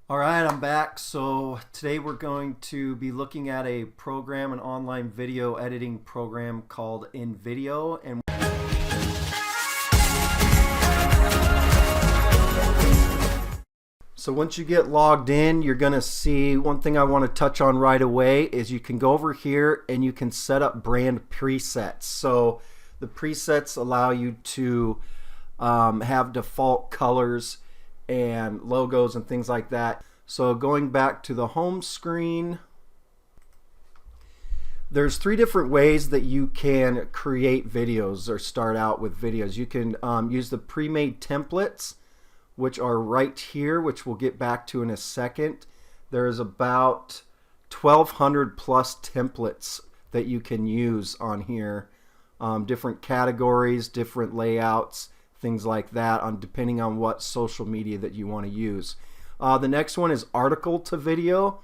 All right, I'm back. So today we're going to be looking at a program, an online video editing program called invideo. And so once you get logged in, you're going to see one thing I want to touch on right away is you can go over here and you can set up brand presets. So the presets allow you to have default colors and logos and things like that. So going back to the home screen, there's three different ways that you can create videos or start out with videos. You can use the pre-made templates, which are right here, which we'll get back to in a second. There's about 1,200 plus templates that you can use on here. Different categories, different layouts, things like that, depending on what social media that you want to use. The next one is article to video.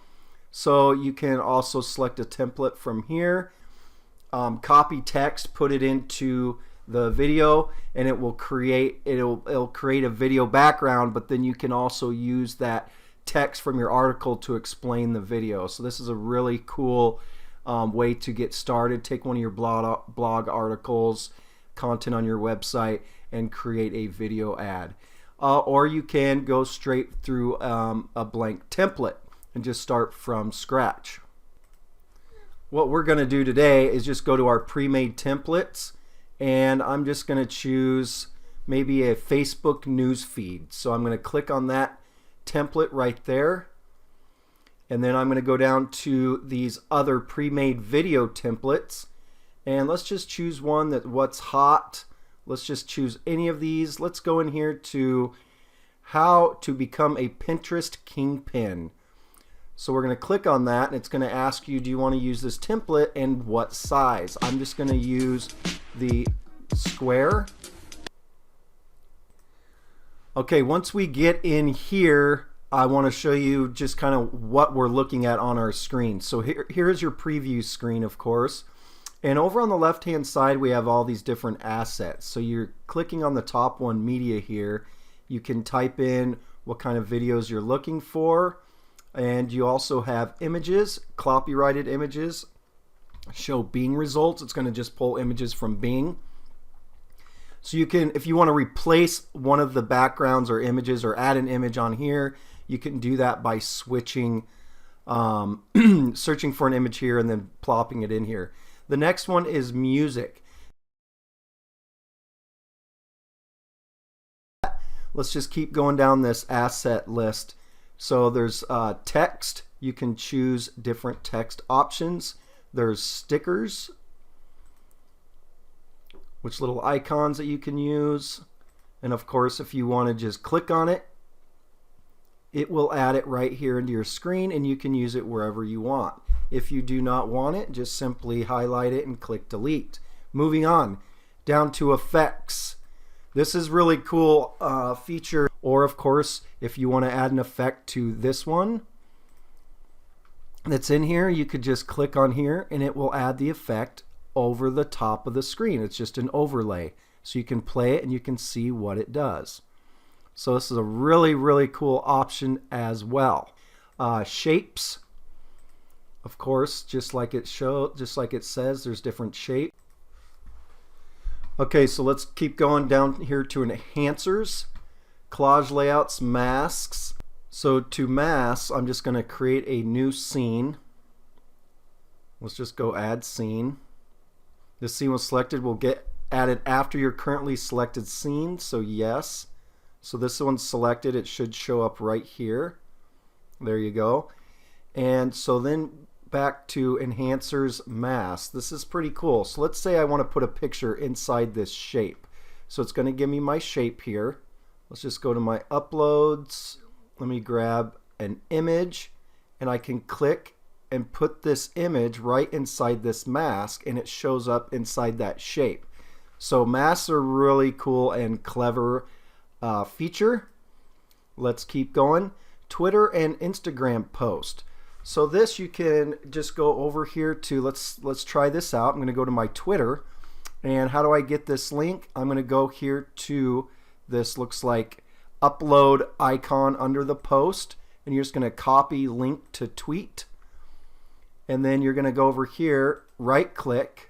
So you can also select a template from here, copy text, put it into the video, and it'll create a video background, but then you can also use that text from your article to explain the video. So this is a really cool way to get started. Take one of your blog articles, content on your website, and create a video ad. Or you can go straight through a blank template and just start from scratch. What we're going to do today is just go to our pre-made templates, and I'm just going to choose maybe a Facebook news feed. So I'm going to click on that template right there, and then I'm going to go down to these other pre-made video templates, and let's just choose one that what's hot. Let's just choose any of these. Let's go in here to how to become a Pinterest kingpin. So we're going to click on that, and it's going to ask you, do you want to use this template and what size? I'm just going to use the square. Okay, once we get in here, I want to show you just kind of what we're looking at on our screen. So here is your preview screen, of course. And over on the left hand side we have all these different assets. So you're clicking on the top one, media, here. You can type in what kind of videos you're looking for, and you also have images, copyrighted images. Show Bing results. It's going to just pull images from Bing. So you can, if you want to replace one of the backgrounds or images or add an image on here, you can do that by switching, searching for an image here and then plopping it in here. The next one is music. Let's just keep going down this asset list. So there's text. You can choose different text options. There's stickers, which little icons that you can use. And of course, if you want to just click on it, it will add it right here into your screen, and you can use it wherever you want. If you do not want it, just simply highlight it and click delete. Moving on down to effects. This is really cool feature. Or of course, if you want to add an effect to this one that's in here, you could just click on here and it will add the effect over the top of the screen. It's just an overlay. So you can play it and you can see what it does. So this is a really, really cool option as well. Shapes. Of course, just like it says, there's different shapes. Okay, so let's keep going down here to enhancers, collage layouts, masks. So to masks, I'm just going to create a new scene. Let's just go add scene. This scene was selected will get added after your currently selected scene, so yes. So this one's selected, it should show up right here. There you go. And so then back to enhancers, mask. This is pretty cool. So let's say I want to put a picture inside this shape. So it's going to give me my shape here. Let's just go to my uploads. Let me grab an image, and I can click and put this image right inside this mask, and it shows up inside that shape. So masks are really cool and clever feature. Let's keep going. Twitter and Instagram post. So this you can just go over here to, let's try this out. I'm going to go to my Twitter, and how do I get this link? I'm going to go here to this, looks like upload icon under the post, and you're just going to copy link to tweet, and then you're going to go over here, right click,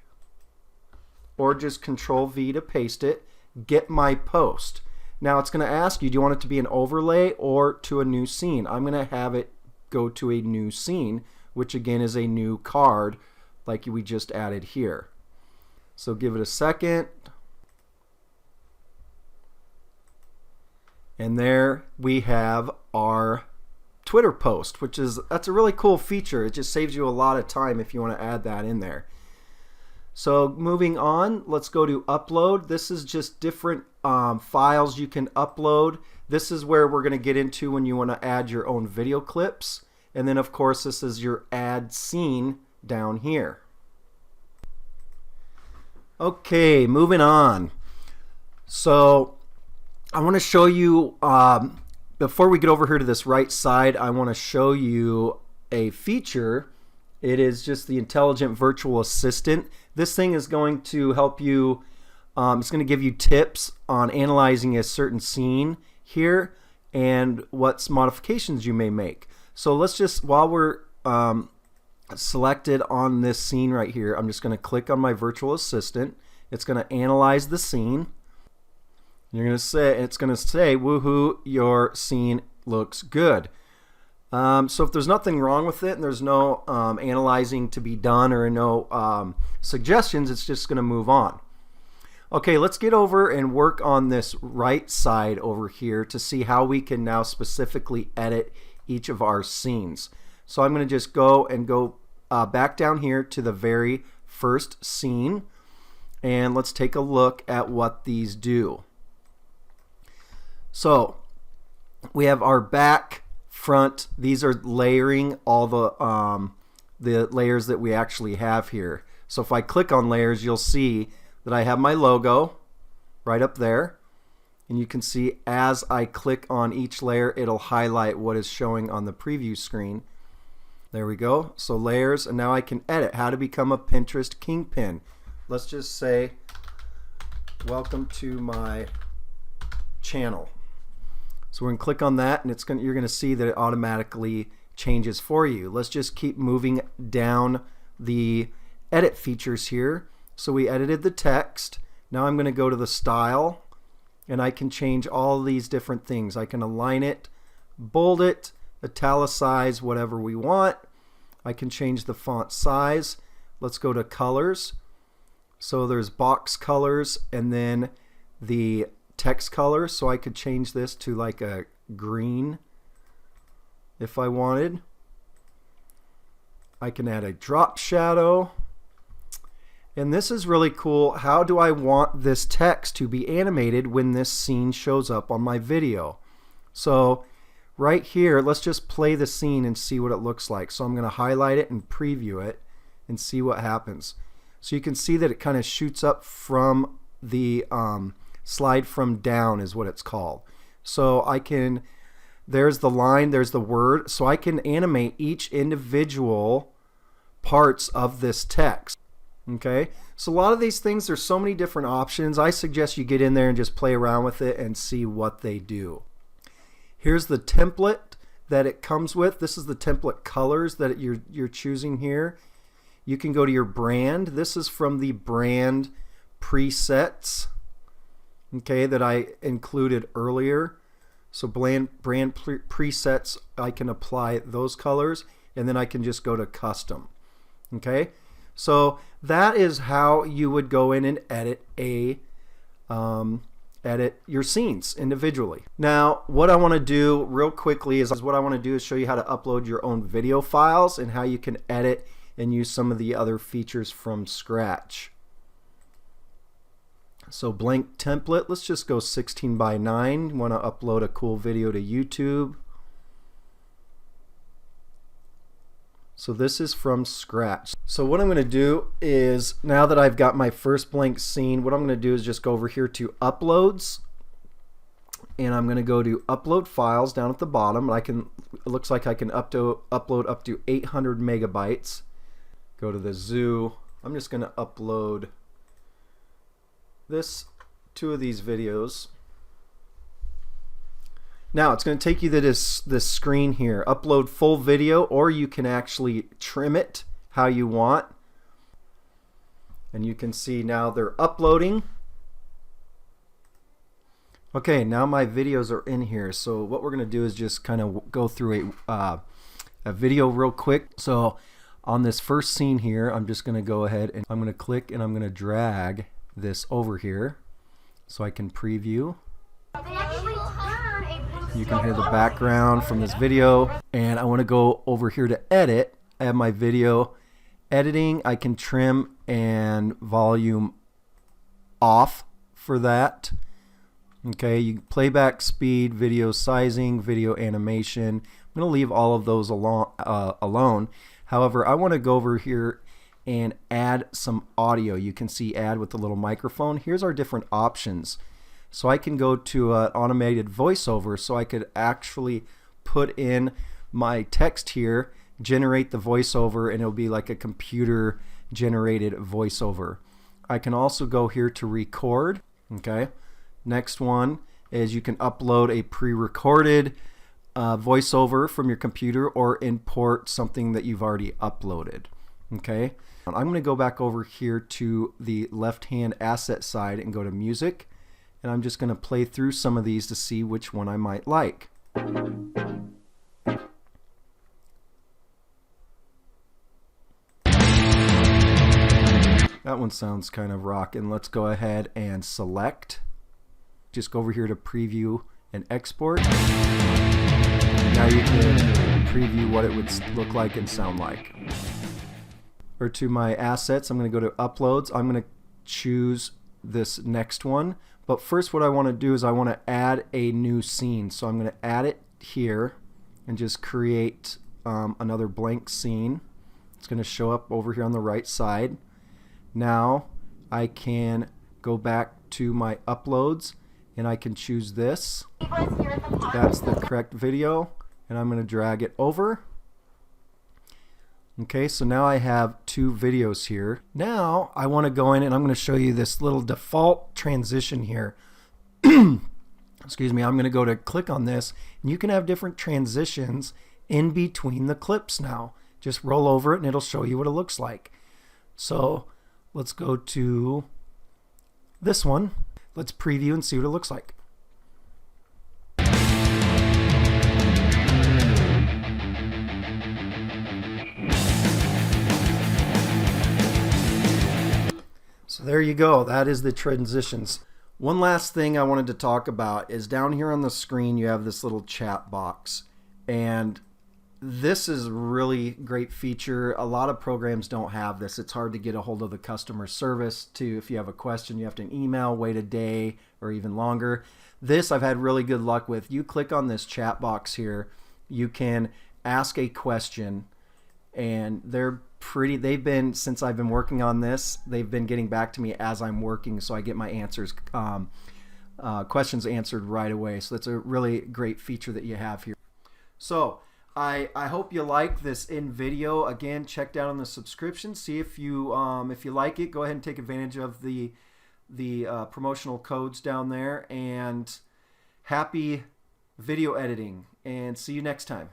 or just Control V to paste it, get my post. Now it's going to ask you, do you want it to be an overlay or to a new scene? I'm going to have it go to a new scene, which again is a new card like we just added here. So give it a second. And there we have our Twitter post, that's a really cool feature. It just saves you a lot of time if you want to add that in there. So moving on, let's go to upload. This is just different files you can upload. This is where we're going to get into when you want to add your own video clips. And then of course this is your add scene down here. Okay, moving on. So I want to show you, before we get over here to this right side, I want to show you a feature. It is just the intelligent virtual assistant. This thing is going to help you, it's going to give you tips on analyzing a certain scene here and what modifications you may make. So let's just, while we're selected on this scene right here, I'm just going to click on my virtual assistant. It's going to analyze the scene. You're going to say, it's going to say, woohoo, your scene looks good. So if there's nothing wrong with it and there's no analyzing to be done or no suggestions, it's just going to move on. Okay, let's get over and work on this right side over here to see how we can now specifically edit each of our scenes. So I'm going to just go back down here to the very first scene, and let's take a look at what these do. So we have our back, front. These are layering all the layers that we actually have here. So if I click on layers, you'll see that I have my logo right up there, and you can see as I click on each layer, it'll highlight what is showing on the preview screen. There we go. So layers, and now I can edit how to become a Pinterest kingpin. Let's just say, welcome to my channel. So we're going to click on that, and you're going to see that it automatically changes for you. Let's just keep moving down the edit features here. So we edited the text. Now I'm going to go to the style, and I can change all these different things. I can align it, bold it, italicize, whatever we want. I can change the font size. Let's go to colors. So there's box colors and then the text color. So I could change this to like a green if I wanted. I can add a drop shadow. And this is really cool. How do I want this text to be animated when this scene shows up on my video? So right here, let's just play the scene and see what it looks like. So I'm going to highlight it and preview it and see what happens. So you can see that it kind of shoots up from the slide from down is what it's called. So I can, there's the line, there's the word, so I can animate each individual parts of this text. Okay, so a lot of these things, there's so many different options. I suggest you get in there and just play around with it and see what they do. Here's the template that it comes with. This is the template colors that you're choosing here. You can go to your brand. This is from the brand presets, okay, that I included earlier. So brand presets, I can apply those colors, and then I can just go to custom. Okay, so that is how you would go in and edit edit your scenes individually. Now what I want to do real quickly is show you how to upload your own video files and how you can edit and use some of the other features from scratch. So blank template, let's just go 16 by 9. Want to upload a cool video to YouTube. So this is from scratch. So what I'm going to do is, now that I've got my first blank scene, what I'm going to do is just go over here to uploads, and I'm going to go to upload files down at the bottom. It looks like I can upload up to 800 megabytes. Go to the zoo. I'm just going to upload two of these videos. Now it's going to take you to this screen here. Upload full video, or you can actually trim it how you want. And you can see now they're uploading. Okay, now my videos are in here. So what we're going to do is just kind of go through a video real quick. So on this first scene here, I'm just going to go ahead and I'm going to click and I'm going to drag this over here so I can preview. You can hear the background from this video, and I want to go over here to edit. I have my video editing. I can trim and volume off for that. Okay, playback speed, video sizing, video animation. I'm going to leave all of those alone. However, I want to go over here and add some audio. You can see add with the little microphone. Here's our different options. So I can go to an automated voiceover, so I could actually put in my text here, generate the voiceover, and it'll be like a computer generated voiceover. I can also go here to record. Okay, next one is you can upload a pre-recorded voiceover from your computer or import something that you've already uploaded. Okay, I'm going to go back over here to the left hand asset side and go to music. And I'm just going to play through some of these to see which one I might like. That one sounds kind of rockin'. Let's go ahead and select. Just go over here to preview and export. Now you can preview what it would look like and sound like. Or to my assets, I'm going to go to uploads. I'm going to choose this next one. But first what I want to do is I want to add a new scene. So I'm going to add it here and just create another blank scene. It's going to show up over here on the right side. Now I can go back to my uploads and I can choose this. That's the correct video, and I'm going to drag it over. Okay, so now I have two videos here. Now I want to go in and I'm going to show you this little default transition here. Excuse me, I'm going to go to click on this, and you can have different transitions in between the clips now. Just roll over it and it'll show you what it looks like. So let's go to this one. Let's preview and see what it looks like. So there you go. That is the transitions. One last thing I wanted to talk about is down here on the screen you have this little chat box, and this is a really great feature. A lot of programs don't have this. It's hard to get a hold of the customer service if you have a question. You have to email, wait a day or even longer. This I've had really good luck with. You click on this chat box here, you can ask a question, and they've been, since I've been working on this, they've been getting back to me as I'm working, so I get my answers, questions answered right away. So that's a really great feature that you have here. So I hope you like this invideo. Again, check down on the subscription, see if you like it. Go ahead and take advantage of the promotional codes down there, and happy video editing, and see you next time.